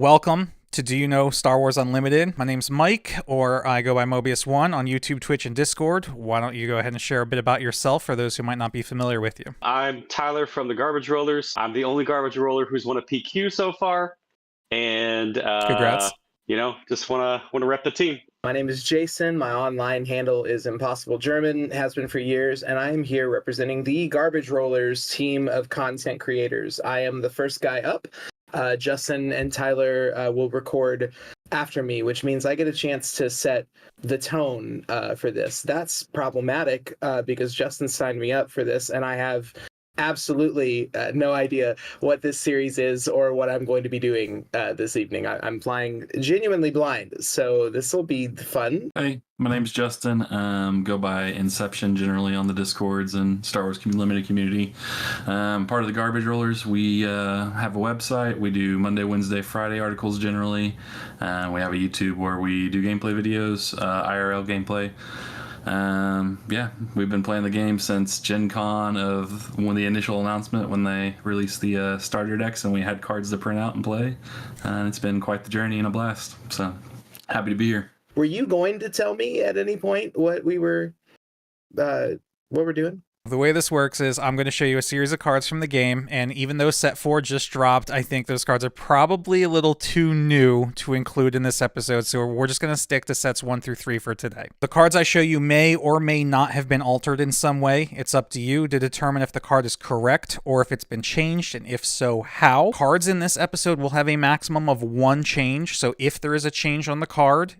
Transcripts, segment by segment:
Welcome to Do You Know Star Wars Unlimited? My name's Mike, or I go by Mobius1 on YouTube, Twitch, and Discord. Why don't you go ahead and share a bit about yourself for those who might not be familiar with you? I'm Tyler from the Garbage Rollers. I'm the only Garbage Roller who's won a PQ so far, and Congrats. just wanna rep the team. My name is Jason. My online handle is Impossible German, has been for years, and I am here representing the Garbage Rollers team of content creators. I am the first guy up. Justin and Tyler will record after me, which means I get a chance to set the tone for this. That's problematic because Justin signed me up for this, and I have absolutely no idea what this series is or what I'm going to be doing this evening. I'm flying genuinely blind, so this will be fun. Hey, my name's Justin. Go by Inception generally on the Discords and Star Wars Limited community. Part of the Garbage Rollers. We have a website. We do Monday, Wednesday, Friday articles generally. We have a YouTube where we do gameplay videos, IRL gameplay. We've been playing the game since Gen Con of when the initial announcement when they released the starter decks and we had cards to print out and play. And it's been quite the journey and a blast. So happy to be here. Were you going to tell me at any point what we're doing? The way this works is I'm going to show you a series of cards from the game, and even though Set 4 just dropped, I think those cards are probably a little too new to include in this episode, so we're just going to stick to Sets 1 through 3 for today. The cards I show you may or may not have been altered in some way. It's up to you to determine if the card is correct or if it's been changed, and if so, how. Cards in this episode will have a maximum of one change, so if there is a change on the card,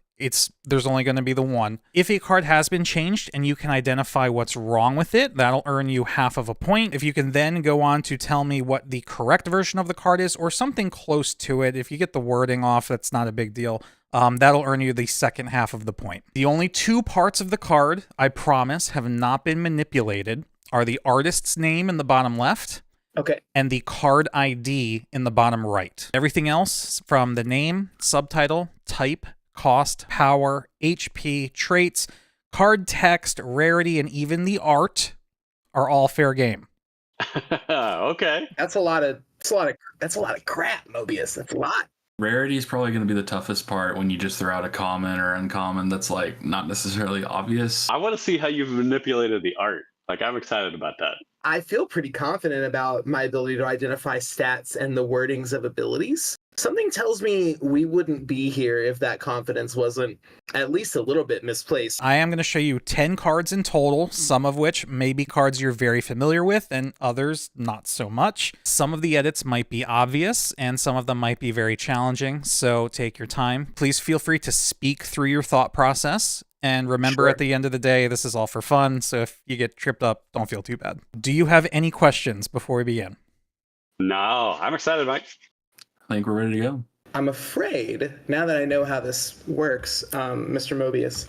there's only going to be the one. If a card has been changed and you can identify what's wrong with it, that'll earn you half of a point. If you can then go on to tell me what the correct version of the card is or something close to it, if you get the wording off, that's not a big deal. That'll earn you the second half of the point. The only two parts of the card, I promise, have not been manipulated are the artist's name in the bottom left. Okay. And the card ID in the bottom right. Everything else from the name, subtitle, type, cost, power, HP, traits, card text, rarity, and even the art are all fair game. Okay. That's a lot of crap, Mobius. That's a lot. Rarity is probably going to be the toughest part when you just throw out a common or uncommon that's like not necessarily obvious. I want to see how you've manipulated the art. Like, I'm excited about that. I feel pretty confident about my ability to identify stats and the wordings of abilities. Something tells me we wouldn't be here if that confidence wasn't at least a little bit misplaced. I am going to show you 10 cards in total, some of which may be cards you're very familiar with and others not so much. Some of the edits might be obvious and some of them might be very challenging, so take your time. Please feel free to speak through your thought process. And remember, At the end of the day, this is all for fun, so if you get tripped up, don't feel too bad. Do you have any questions before we begin? No, I'm excited, Mike. I think we're ready to go. I'm afraid, now that I know how this works, Mr. Mobius,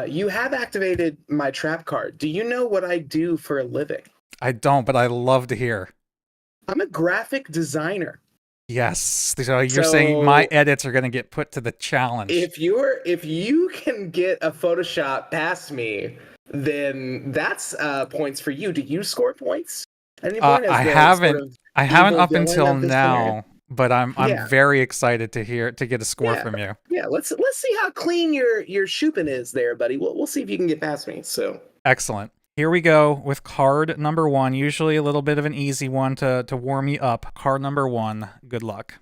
you have activated my trap card. Do you know what I do for a living? I don't, but I love to hear. I'm a graphic designer. Yes. So you're saying my edits are going to get put to the challenge. If you can get a Photoshop past me, then that's points for you. Do you score points? I haven't up until now, but I'm very excited to get a score from you. Yeah, let's see how clean your shooping is there, buddy. We'll see if you can get past me. So excellent. Here we go with card number 1. Usually a little bit of an easy one to warm you up. Card number 1. Good luck.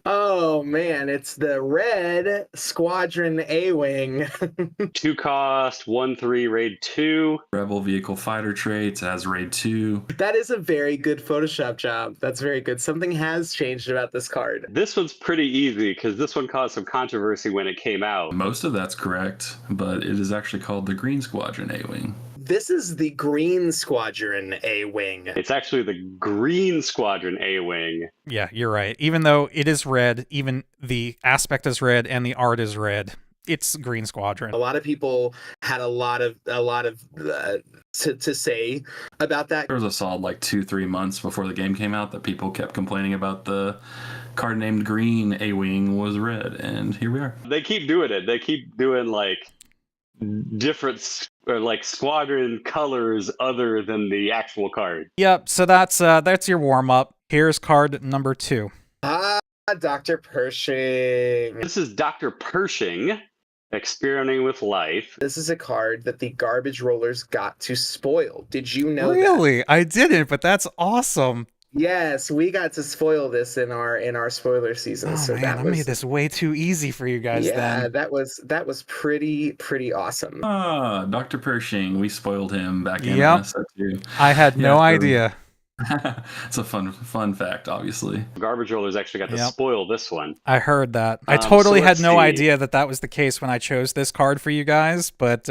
Oh man, it's the Red Squadron A-Wing. 2 cost, 1/3 raid 2. Rebel vehicle fighter traits as raid 2. That is a very good Photoshop job. That's very good. Something has changed about this card. This one's pretty easy because this one caused some controversy when it came out. Most of that's correct, but it is actually called the Green Squadron A-Wing. This is the Green Squadron A-Wing. It's actually the Green Squadron A-Wing. Yeah, you're right. Even though it is red, even the aspect is red and the art is red, it's Green Squadron. A lot of people had a lot of to say about that. There was a solid 2-3 months before the game came out that people kept complaining about the card named Green A-Wing was red, and here we are. They keep doing it. They keep doing different squadron colors other than the actual card. Yep, so that's your warm-up. Here's card number 2. Dr. Pershing. This is Dr. Pershing, experimenting with life. This is a card that the garbage rollers got to spoil. Did you know that? Really? I didn't, but that's awesome. Yes, we got to spoil this in our spoiler season. Oh so man, that I was made this way too easy for you guys then. that was pretty awesome. Dr. Pershing, we spoiled him back in Yep. set 2. I had no so- idea. It's a fun fact, obviously. Garbage rollers actually got to Yep. spoil this one. I heard that. I So totally had let's no see. idea that was the case when I chose this card for you guys, but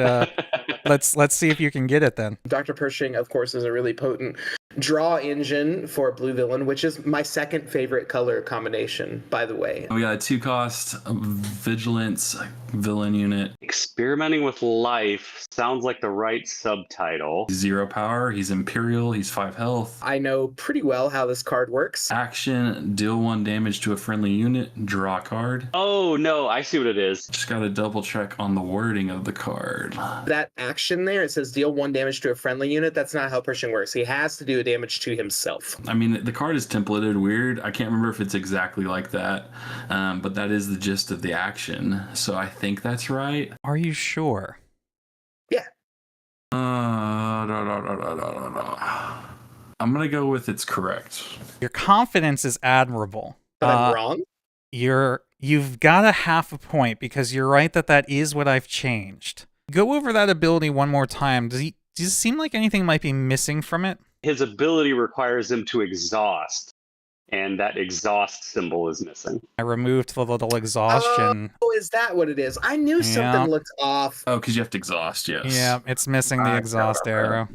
let's see if you can get it then. Dr. Pershing, of course, is a really potent draw engine for a blue villain, which is my second favorite color combination, by the way. We got a 2-cost vigilance villain unit. Experimenting with life sounds like the right subtitle. 0 power. He's Imperial. He's 5 health. I know pretty well how this card works. Action, deal 1 damage to a friendly unit, draw a card. Oh no, I see what it is. Just gotta double check on the wording of the card. That action there, it says deal 1 damage to a friendly unit. That's not how Pershing works. He has to do a damage to himself. I mean, the card is templated weird. I can't remember if it's exactly like that, but that is the gist of the action. So I think that's right. Are you sure? I'm gonna go with it's correct. Your confidence is admirable. But I'm wrong? You've got a half a point because you're right that is what I've changed. Go over that ability one more time. Does it seem like anything might be missing from it? His ability requires him to exhaust, and that exhaust symbol is missing. I removed the little exhaustion. Oh, is that what it is? I knew something looked off. Oh, because you have to exhaust, yes. Yeah, it's missing the exhaust arrow.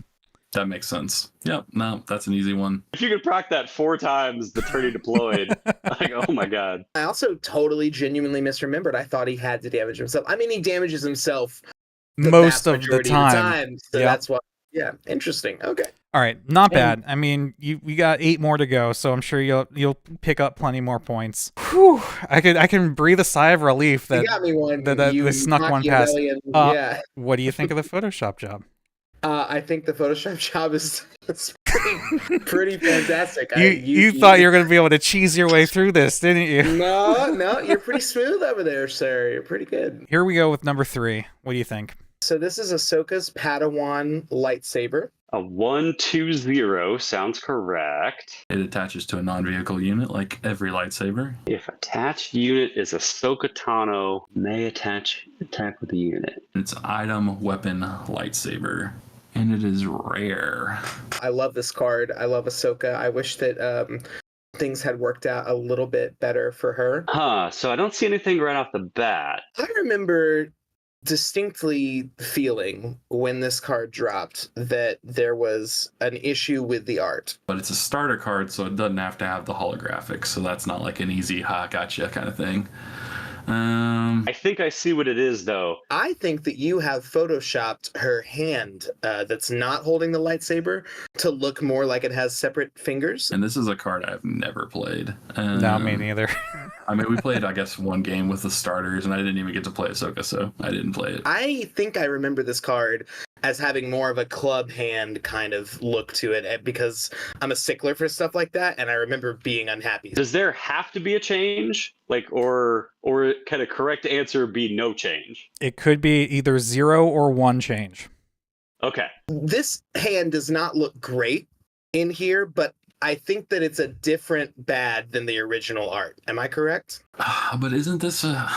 That makes sense. Yep, no, that's an easy one. If you could proc that 4 times the turn he deployed, like, oh my god. I also totally genuinely misremembered. I thought he had to damage himself. I mean, he damages himself Most vast of the majority time. So Yep. that's why. Yeah, interesting. Okay. All right, not bad. I mean, we got 8 more to go, so I'm sure you'll pick up plenty more points. Whew, I can breathe a sigh of relief that You got me one. that you they snuck one past. Machiavellian. Yeah. What do you think of the Photoshop job? I think the Photoshop job is pretty fantastic. You thought you were going to be able to cheese your way through this, didn't you? No, you're pretty smooth over there, sir. You're pretty good. Here we go with number 3. What do you think? So this is Ahsoka's Padawan lightsaber. A 1-2-0 sounds correct. It attaches to a non-vehicle unit like every lightsaber. If attached unit is Ahsoka Tano, may attack with the unit. It's item, weapon, lightsaber. And it is rare. I love this card. I love Ahsoka. I wish that things had worked out a little bit better for her. So I don't see anything right off the bat. I remember distinctly feeling when this card dropped that there was an issue with the art. But it's a starter card, so it doesn't have to have the holographics, so that's not like an easy gotcha kind of thing. I think I see what it is, though. I think that you have photoshopped her hand that's not holding the lightsaber to look more like it has separate fingers. And this is a card I've never played. No, me neither. I mean, we played, I guess, one game with the starters, and I didn't even get to play Ahsoka, so I didn't play it. I think I remember this card as having more of a club hand kind of look to it because I'm a stickler for stuff like that, and I remember being unhappy. Does there have to be a change? Like, or can a correct answer be no change? It could be either 0 or 1 change. Okay. This hand does not look great in here, but I think that it's a different bad than the original art. Am I correct? But isn't this a...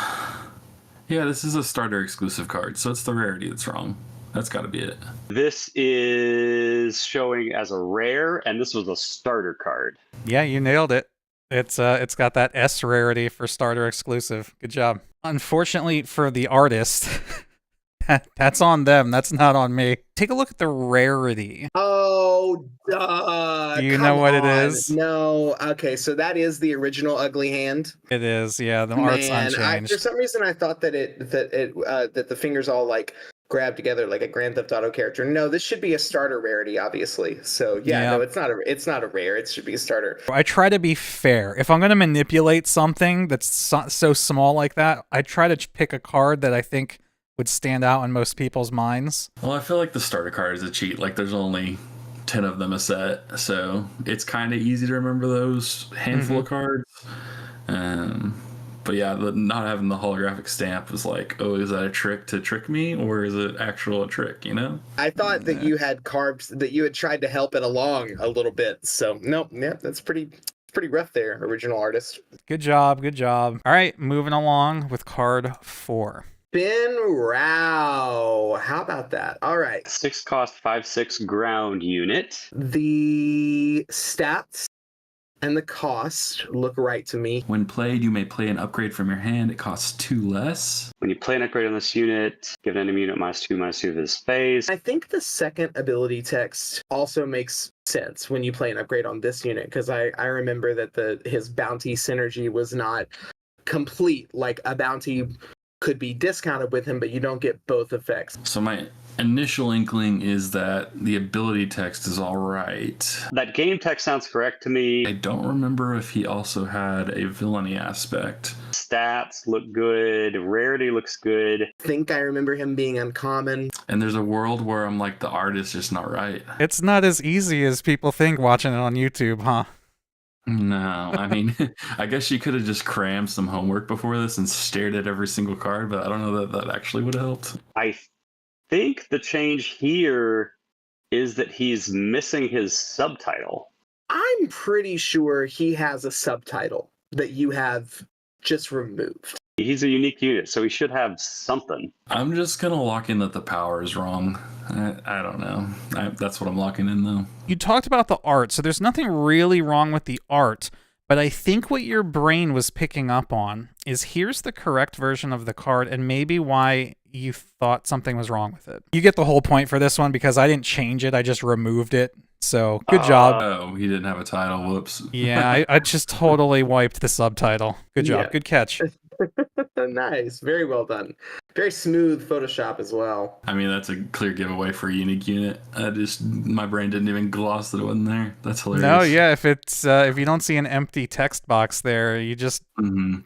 Yeah, this is a starter exclusive card, so it's the rarity that's wrong. That's got to be it. This is showing as a rare, and this was a starter card. Yeah, you nailed it. It's got that S rarity for starter exclusive. Good job. Unfortunately for the artist, that's on them. That's not on me. Take a look at the rarity. Oh, duh. Do you know what it is? No. Okay, so that is the original ugly hand. It is, yeah. The art's unchanged. For some reason, I thought that that the fingers all like grabbed together like a Grand Theft Auto character. No, this should be a starter rarity, obviously. So yeah, no, it's not a rare. It should be a starter. I try to be fair. If I'm going to manipulate something that's so small like that, I try to pick a card that I think would stand out in most people's minds. Well, I feel like the starter card is a cheat. Like, there's only 10 of them a set, so it's kind of easy to remember those handful of cards. But yeah, not having the holographic stamp was like, oh, is that a trick to trick me, or is it actual a trick? You know? I thought that you had carbs, that you had tried to help it along a little bit. So nope, yeah, that's pretty rough there, original artist. Good job. Good job. All right, moving along with card 4. Ben Rao. How about that? All right. 6 cost, 5/6 ground unit. The stats and the cost look right to me. When played, you may play an upgrade from your hand. It costs 2 less. When you play an upgrade on this unit, give an enemy unit -2/-2 of this phase. I think the second ability text also makes sense when you play an upgrade on this unit, because I remember that his bounty synergy was not complete. Like a bounty could be discounted with him, but you don't get both effects. So my initial inkling is that the ability text is all right. That game text sounds correct to I me. don't remember if he also had a villainy aspect. Stats look good. Rarity looks good. I think I remember him being uncommon. And there's a world where I'm like, the art is just not right. It's not as easy as people think watching it on YouTube, huh? No, I mean, I guess you could have just crammed some homework before this and stared at every single card, but I don't know that that actually would have helped. I think the change here is that he's missing his subtitle. I'm pretty sure he has a subtitle that you have just removed. He's a unique unit, so he should have something. I'm just going to lock in that the power is wrong. I don't know. That's what I'm locking in, though. You talked about the art, so there's nothing really wrong with the art, but I think what your brain was picking up on is here's the correct version of the card and maybe why you thought something was wrong with it. You get the whole point for this one because I didn't change it, I just removed it. So, good job. Oh, he didn't have a title. Whoops. Yeah, I just totally wiped the subtitle. Good job. Yeah. Good catch. Nice. Very well done. Very smooth Photoshop as well. I mean, that's a clear giveaway for a unique unit. My brain didn't even gloss that it wasn't there. That's hilarious. No, yeah, if you don't see an empty text box there, you just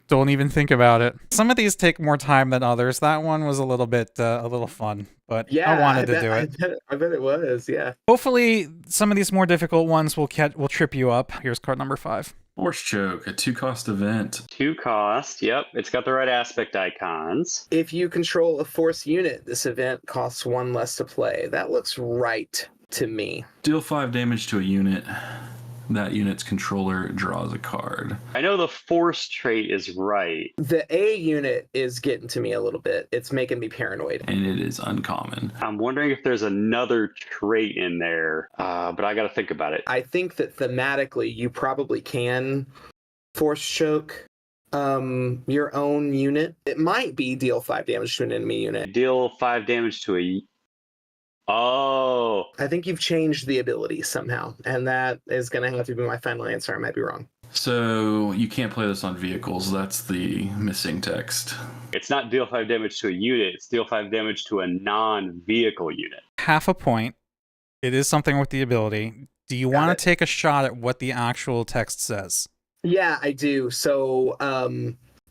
don't even think about it. Some of these take more time than others. That one was a little fun, but Yeah, I wanted to do it. I bet it was, yeah. Hopefully, some of these more difficult ones will trip you up. Here's card number 5. Force Choke, a 2-cost event. 2 cost. Yep, it's got the right aspect icons. If you control a force unit, this event costs 1 less to play. That looks right to me. Deal 5 damage to a unit. That unit's controller draws a card. I know the force trait is right. The A unit is getting to me a little bit. It's making me paranoid. And it is uncommon. I'm wondering if there's another trait in there, but I got to think about it. I think that thematically you probably can force choke your own unit. It might be deal 5 damage to an enemy unit. Deal 5 damage to a... Oh. I think you've changed the ability somehow, and that is going to have to be my final answer. I might be wrong. So you can't play this on vehicles. That's the missing text. It's not deal 5 damage to a unit. It's deal 5 damage to a non-vehicle unit. Half a point. It is something with the ability. Do you want to take a shot at what the actual text says? Yeah, I do. So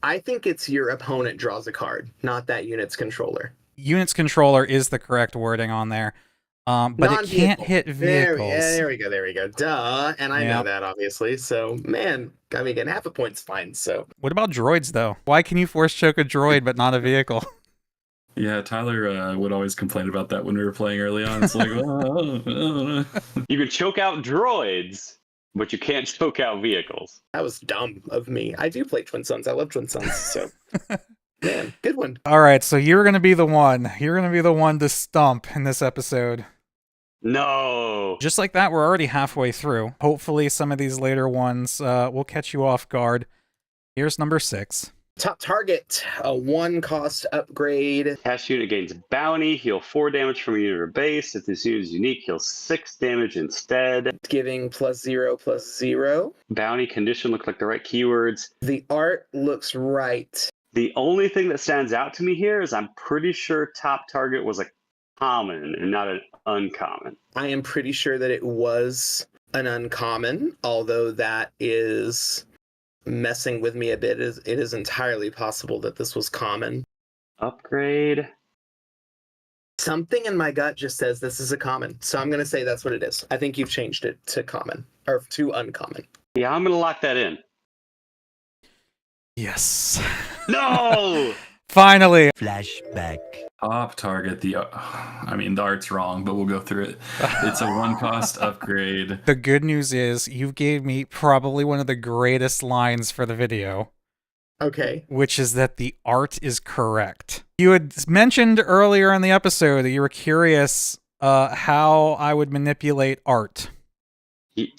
I think it's your opponent draws a card, not that unit's controller. Unit's controller is the correct wording on there. But it can't hit vehicles. There we go. Duh. And I know that, obviously. So, man, I mean, again, half a point's fine. So, what about droids, though? Why can you force choke a droid but not a vehicle? Yeah, Tyler would always complain about that when we were playing early on. It's like, You can choke out droids, but you can't choke out vehicles. That was dumb of me. I do play Twin Suns. I love Twin Suns. So, man, good one. All right, so you're going to be the one. You're going to be the one to stump in this episode. No. Just like that, we're already halfway through. Hopefully some of these later ones will catch you off guard. Here's number 6. Top target, a 1 cost upgrade. Cast unit gains bounty, heal 4 damage from a unit or base. If this unit is unique, heal 6 damage instead. Giving +0/+0. Bounty condition look like the right keywords. The art looks right. The only thing that stands out to me here is I'm pretty sure top target was a common and not an uncommon. I am pretty sure that it was an uncommon, although that is messing with me a bit. It is entirely possible that this was common. Upgrade. Something in my gut just says this is a common, so I'm going to say that's what it is. I think you've changed it to common, or to uncommon. Yeah, I'm going to lock that in. Yes. No! Finally. Flashback. Top target. The art's wrong, but we'll go through it. It's a 1-cost upgrade. The good news is you gave me probably one of the greatest lines for the video, Okay. which is that the art is correct. You had mentioned earlier in the episode that you were curious how I would manipulate art.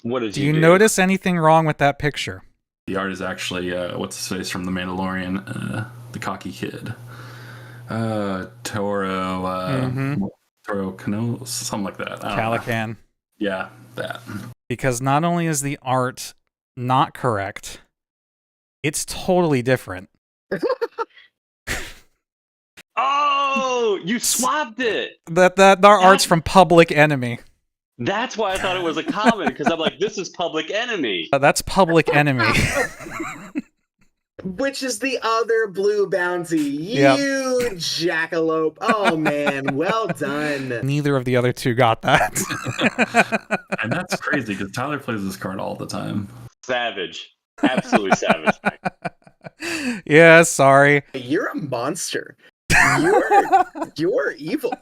What did Do you you do? notice anything wrong with that picture? The art is actually what's his face from The Mandalorian, the cocky kid. Toro Cano, something like that. I don't know. Calican. Yeah, that. Because not only is the art not correct, it's totally different. Oh, you swapped it. That our art's from Public Enemy. That's why I thought it was a common, because I'm like, this is Public Enemy. That's Public Enemy. Which is the other blue bounty. Yep. You jackalope. Oh, man. Well done. Neither of the other two got that. And that's crazy because Tyler plays this card all the time. Savage. Absolutely savage. Yeah, sorry. You're a monster. You're evil.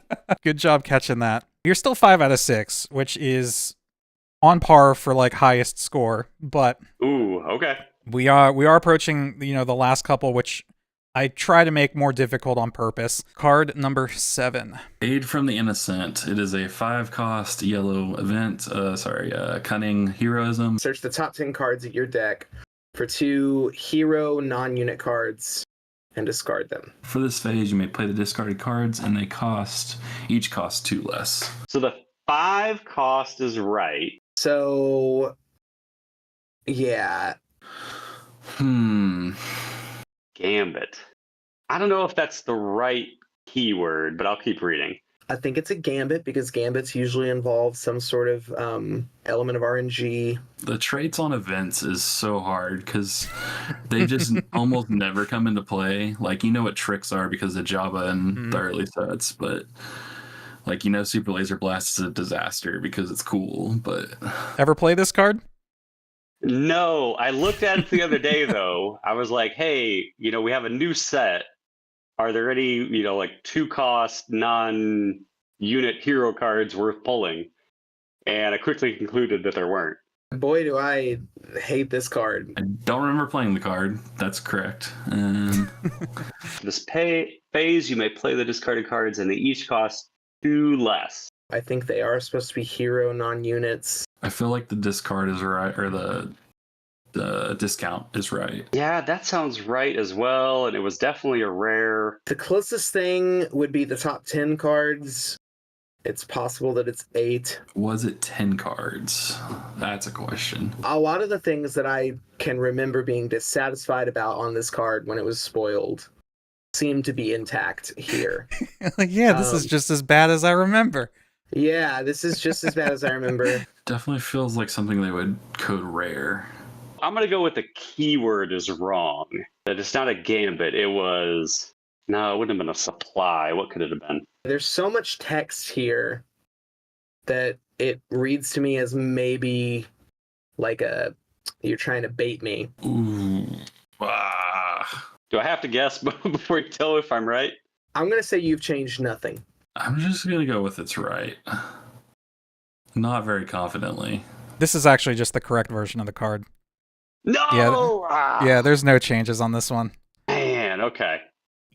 Good job catching that. You're still 5 out of 6, which is on par for like highest score, but Ooh, okay. we are approaching, the last couple, which I try to make more difficult on purpose. Card number 7. Aid from the Innocent. It is a 5-cost yellow event. Cunning Heroism. Search the top 10 cards at your deck for 2 hero non-unit cards and discard them. For this phase, you may play the discarded cards, and they each cost 2 less. So the 5 cost is right. So, yeah. Gambit. I don't know if that's the right keyword, but I'll keep reading. I think it's a gambit because gambits usually involve some sort of element of RNG. The traits on events is so hard because they just almost never come into play. Like, you know what tricks are because of Java and the early sets, but Super Laser Blast is a disaster because it's cool, but... Ever play this card? No, I looked at it the other day, though. I was like, hey, we have a new set. Are there any, 2-cost non-unit hero cards worth pulling? And I quickly concluded that there weren't. Boy, do I hate this card. I don't remember playing the card. That's correct. This phase, you may play the discarded cards, and they each cost 2 less. I think they are supposed to be hero non-units. I feel like the discard is right, or the discount is right. Yeah, that sounds right as well, and it was definitely a rare. The closest thing would be the top 10 cards. It's possible that it's 8. Was it 10 cards? That's a question. A lot of the things that I can remember being dissatisfied about on this card when it was spoiled seem to be intact here. Yeah, this is just as bad as I remember. Yeah, this is just as bad as I remember. Definitely feels like something they would code rare. I'm going to go with the keyword is wrong. That it's not a gambit. It was... No, it wouldn't have been a supply. What could it have been? There's so much text here that it reads to me as maybe like you're trying to bait me. Ooh. Ah. Do I have to guess before you tell if I'm right? I'm going to say you've changed nothing. I'm just going to go with it's right. Not very confidently. This is actually just the correct version of the card. No! Yeah, there's no changes on this one. Man, okay.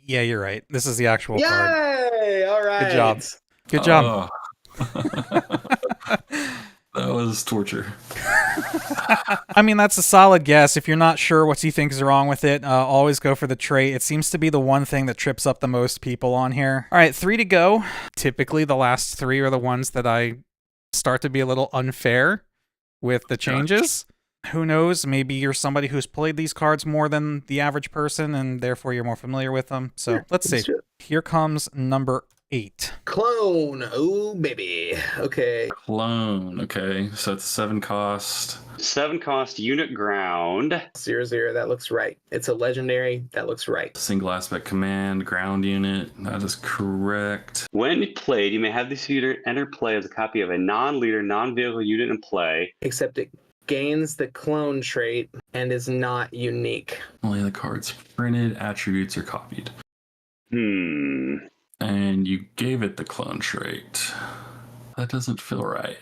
Yeah, you're right. This is the actual card. Yay! All right. Good job. Good job. That was torture. I mean, that's a solid guess. If you're not sure what you think is wrong with it, always go for the trait. It seems to be the one thing that trips up the most people on here. All right, 3 to go. Typically, the last 3 are the ones that I start to be a little unfair with the changes. Who knows? Maybe you're somebody who's played these cards more than the average person, and therefore you're more familiar with them. So Yeah, let's see. Here comes number 8. Clone. Oh, baby. Okay. Clone. Okay, so it's 7 cost. 7 cost unit ground. 0/0. That looks right. It's a legendary. That looks right. Single aspect command, ground unit. That is correct. When played, you may have this unit enter play as a copy of a non-leader, non-vehicle unit in play. Except it gains the clone trait, and is not unique. Only the cards printed, attributes, or copied. Hmm. And you gave it the clone trait. That doesn't feel right.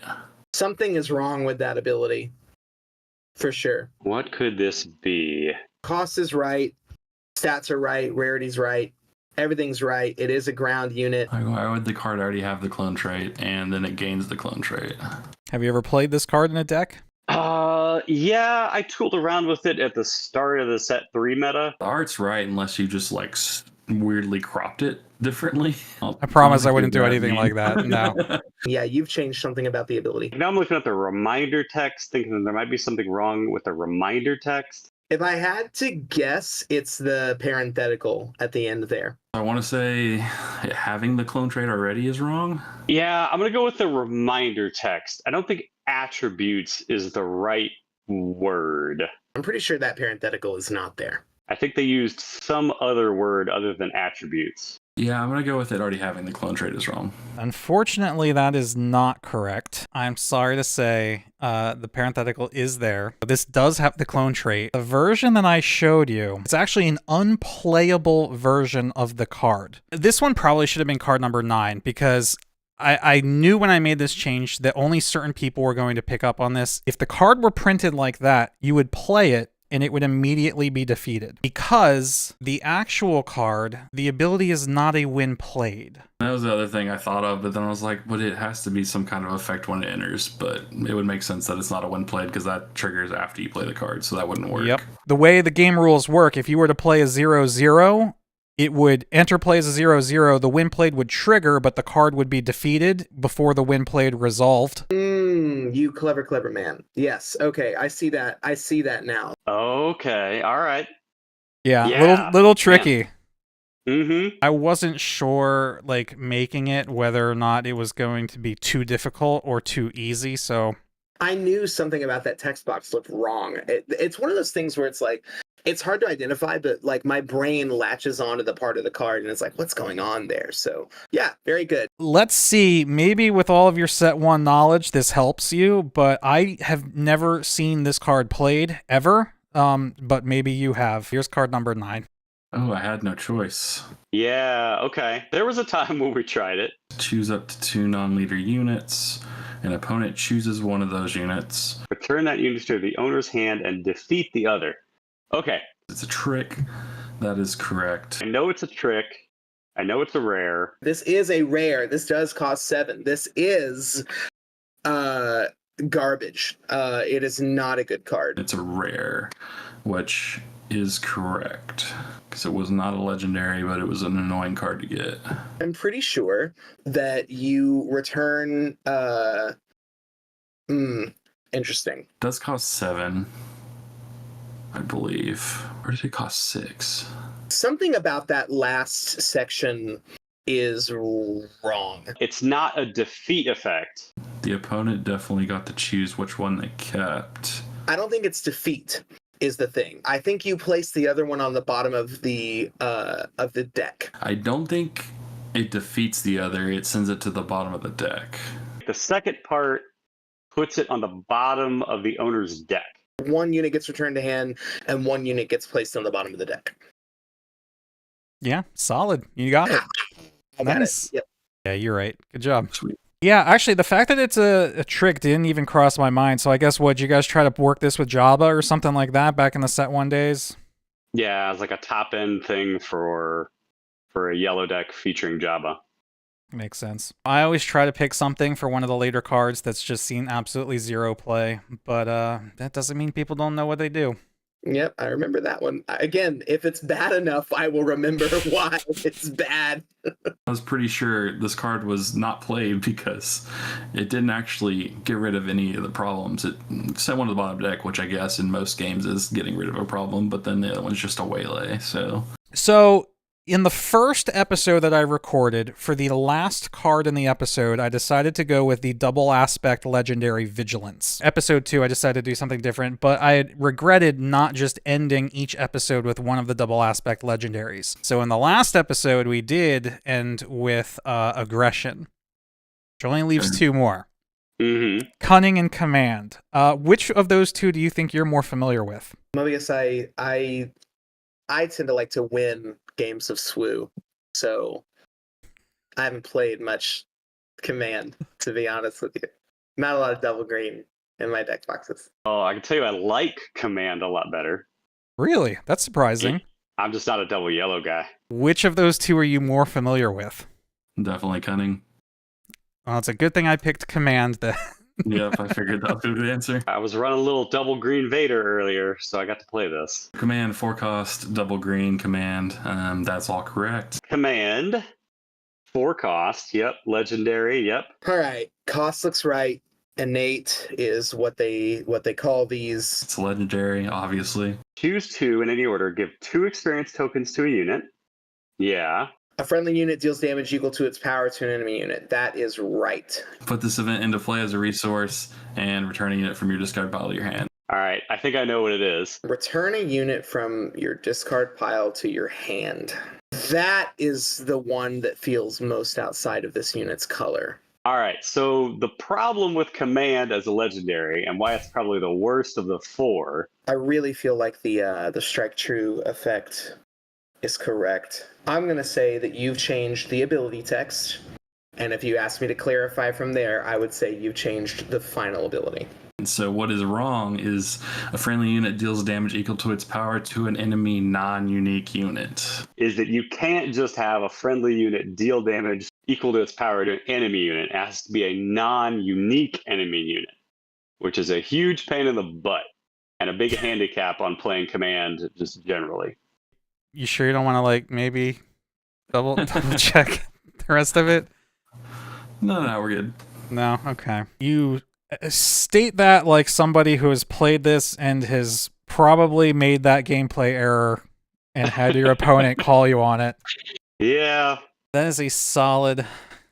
Something is wrong with that ability. For sure. What could this be? Cost is right. Stats are right. Rarity's right. Everything's right. It is a ground unit. Why would the card already have the clone trait and then it gains the clone trait? Have you ever played this card in a deck? Yeah, I tooled around with it at the start of the set 3 meta. The art's right unless you just like weirdly cropped it differently. I promise I wouldn't do anything like that. No. Yeah, you've changed something about the ability. Now I'm looking at the reminder text, thinking there might be something wrong with the reminder text. If I had to guess, it's the parenthetical at the end there. I want to say having the clone trait already is wrong. Yeah, I'm going to go with the reminder text. I don't think attributes is the right word. I'm pretty sure that parenthetical is not there. I think they used some other word other than attributes. Yeah, I'm going to go with it already having the clone trait is wrong. Unfortunately, that is not correct. I'm sorry to say the parenthetical is there. This does have the clone trait. The version that I showed you, it's actually an unplayable version of the card. This one probably should have been card number 9 because I knew when I made this change that only certain people were going to pick up on this. If the card were printed like that, you would play it and it would immediately be defeated. Because the actual card, the ability is not a win played. That was the other thing I thought of, but then I was like, but it has to be some kind of effect when it enters, but it would make sense that it's not a win played because that triggers after you play the card, so that wouldn't work. Yep. The way the game rules work, if you were to play a 0-0, it would enter play as a 0-0, the win played would trigger, but the card would be defeated before the win played resolved. You clever man. Yes, okay, I see that. I see that now. Okay, all right. Yeah. Little tricky. Mm-hmm. I wasn't sure, like, making it, whether or not it was going to be too difficult or too easy, so... I knew something about that text box looked wrong. It's one of those things where it's like, it's hard to identify, but like my brain latches onto the part of the card and it's like, what's going on there? So yeah, very good. Let's see, maybe with all of your set 1 knowledge, this helps you, but I have never seen this card played, ever. But maybe you have. Here's card number 9. Oh, I had no choice. Yeah, okay. There was a time when we tried it. Choose up to 2 non-leader units. An opponent chooses one of those units. Return that unit to the owner's hand and defeat the other. Okay. It's a trick. That is correct. I know it's a trick. I know it's a rare. This is a rare. This does cost 7. This is garbage. It is not a good card. It's a rare, which is correct. Because it was not a legendary, but it was an annoying card to get. I'm pretty sure that you return interesting. It does cost 7, I believe. Or did it cost 6? Something about that last section is wrong. It's not a defeat effect. The opponent definitely got to choose which one they kept. I don't think it's defeat is the thing. I think you place the other one on the bottom of the deck. I don't think it defeats the other. It sends it to the bottom of the deck. The second part puts it on the bottom of the owner's deck. One unit gets returned to hand, and one unit gets placed on the bottom of the deck. Yeah, solid. You got it. I got Nice. it. Yep. Yeah, you're right. Good job. Sweet. Yeah, actually, the fact that it's a trick didn't even cross my mind. So I guess, what, you guys try to work this with Java or something like that back in the set 1 days? Yeah, it's like a top-end thing for a yellow deck featuring Java. Makes sense. I always try to pick something for one of the later cards that's just seen absolutely 0 play, but that doesn't mean people don't know what they do. Yep, I remember that one. Again, if it's bad enough, I will remember why it's bad. I was pretty sure this card was not played because it didn't actually get rid of any of the problems. It sent one to the bottom deck, which I guess in most games is getting rid of a problem, but then the other one's just a waylay, So, in the first episode that I recorded, for the last card in the episode, I decided to go with the double aspect legendary Vigilance. Episode 2, I decided to do something different, but I had regretted not just ending each episode with one of the double aspect legendaries. So in the last episode, we did end with Aggression, which only leaves 2 more. Mm-hmm. Cunning and command. Which of those two do you think you're more familiar with? Mobius, I tend to like to win games of SWU, so I haven't played much command, to be honest with you. Not a lot of double green in my deck boxes. Oh, I can tell you I like command a lot better. Really? That's surprising. I'm just not a double yellow guy. Which of those two are you more familiar with? Definitely cunning. Well, it's a good thing I picked command then. Yep, I figured that was a good answer. I was running a little double green Vader earlier, so I got to play this. Command, 4-cost, double green, command. That's all correct. Command, 4 cost. Yep. Legendary. Yep. All right, cost looks right. Innate is what they call these. It's legendary, obviously. Choose 2 in any order. Give 2 experience tokens to a unit. Yeah. A friendly unit deals damage equal to its power to an enemy unit. That is right. Put this event into play as a resource and returning it from your discard pile to your hand. All right. I think I know what it is. Return a unit from your discard pile to your hand. That is the one that feels most outside of this unit's color. All right. So the problem with command as a legendary, and why it's probably the worst of the 4. I really feel like the strike true effect is correct. I'm going to say that you've changed the ability text, and if you ask me to clarify from there, I would say you've changed the final ability. And so what is wrong is a friendly unit deals damage equal to its power to an enemy non-unique unit. Is that you can't just have a friendly unit deal damage equal to its power to an enemy unit. It has to be a non-unique enemy unit, which is a huge pain in the butt and a big handicap on playing command just generally. You sure you don't want to maybe double check the rest of it? No, we're good. No? Okay. You state that like somebody who has played this and has probably made that gameplay error and had your opponent call you on it. Yeah. That is a solid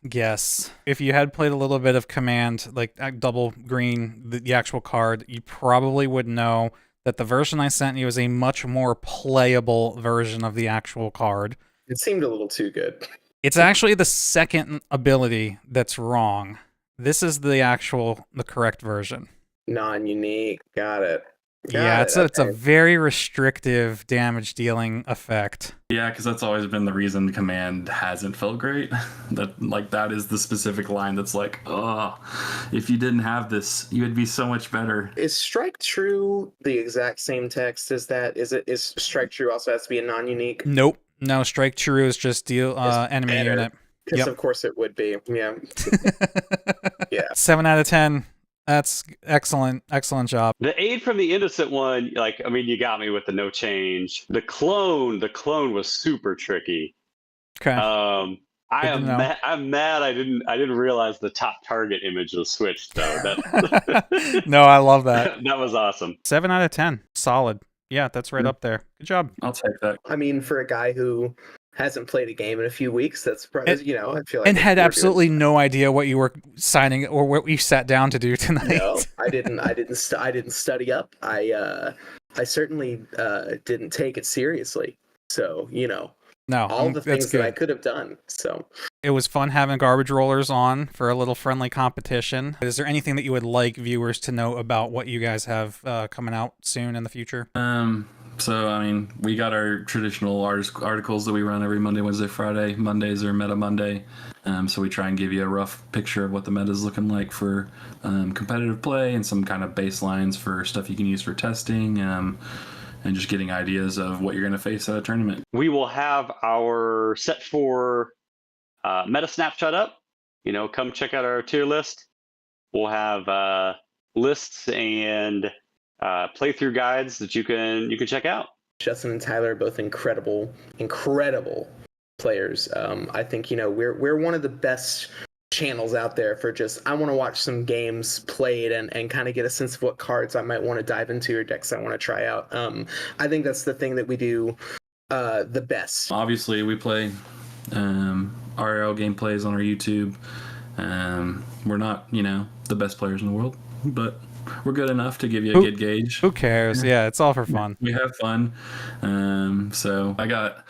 guess. If you had played a little bit of command, like double green, the actual card, you probably would know that the version I sent you is a much more playable version of the actual card. It seemed a little too good. It's actually the second ability that's wrong. This is the correct version. Non-unique. Got it. It's a very restrictive damage dealing effect. Yeah, because that's always been the reason command hasn't felt great. That is the specific line that's like, oh, if you didn't have this, you would be so much better. Is strike true the exact same text as that? Is strike true also has to be a non-unique? Nope. No, strike true is just deal enemy better. unit. Because of course it would be. Yeah. Yeah. 7 out of 10. That's excellent. Excellent job. The aid from the innocent one, you got me with the no change. The clone was super tricky. Okay. I'm mad I didn't realize the top target image was switched though. No, I love that. That was awesome. 7 out of 10. Solid. Yeah, that's right up there. Good job. I'll take that. I mean, for a guy who hasn't played a game in a few weeks, that's probably, I feel like. And had absolutely no idea what you were signing or what you sat down to do tonight. No, I didn't study up. I certainly didn't take it seriously. So, No, all the things good. that I could have done. So it was fun having garbage rollers on for a little friendly competition. Is there anything that you would like viewers to know about what you guys have coming out soon in the future? So, we got our traditional articles that we run every Monday, Wednesday, Friday. Mondays are Meta Monday. So we try and give you a rough picture of what the meta is looking like for competitive play and some kind of baselines for stuff you can use for testing and just getting ideas of what you're going to face at a tournament. We will have our set 4 meta snapshot up. Come check out our tier list. We'll have lists and playthrough guides that you can check out. Justin and Tyler are both incredible players. I think we're one of the best channels out there for just, I want to watch some games played and kind of get a sense of what cards I might want to dive into or decks I want to try out. I think that's the thing that we do the best. Obviously, we play RL gameplays on our YouTube. We're not, the best players in the world, but we're good enough to give you a good gauge. Who cares? Yeah, it's all for fun. We have fun. So I got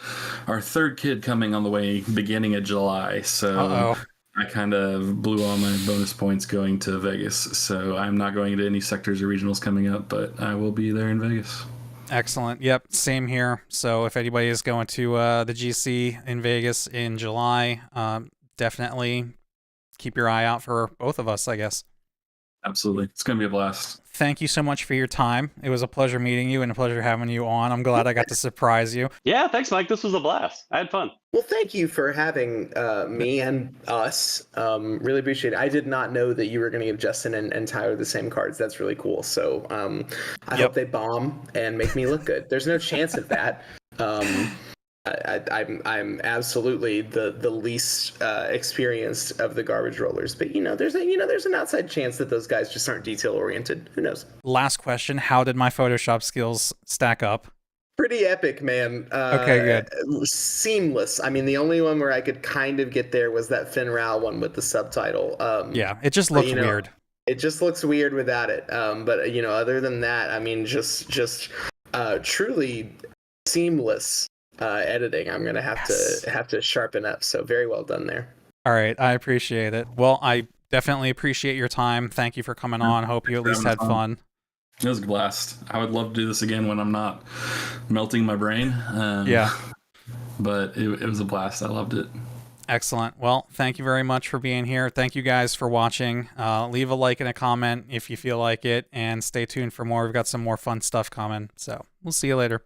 our third kid coming on the way beginning of July. So I kind of blew all my bonus points going to Vegas, so I'm not going to any sectors or regionals coming up, but I will be there in Vegas. Excellent. Yep, same here. So if anybody is going to the GC in Vegas in July, definitely keep your eye out for both of us, I guess. Absolutely. It's going to be a blast. Thank you so much for your time. It was a pleasure meeting you and a pleasure having you on. I'm glad I got to surprise you. Yeah, thanks, Mike. This was a blast. I had fun. Well, thank you for having me and us. Really appreciate it. I did not know that you were going to give Justin and Tyler the same cards. That's really cool. So I hope they bomb and make me look good. There's no chance of that. I'm absolutely the least experienced of the garbage rollers, but there's an outside chance that those guys just aren't detail oriented. Who knows? Last question: how did my Photoshop skills stack up? Pretty epic, man. Okay, good. Seamless. I mean, the only one where I could kind of get there was that Finral one with the subtitle. Yeah, it just looked weird. It just looks weird without it. But other than that, I mean, just truly seamless editing. I'm gonna have to sharpen up. So very well done there. All right, I appreciate it. Well, I definitely appreciate your time. Thank you for coming on. Hope you at least had fun. It was a blast. I would love to do this again when I'm not melting my brain. Yeah. But it was a blast. I loved it. Excellent. Well, thank you very much for being here. Thank you guys for watching. Leave a like and a comment if you feel like it, and stay tuned for more. We've got some more fun stuff coming. So we'll see you later.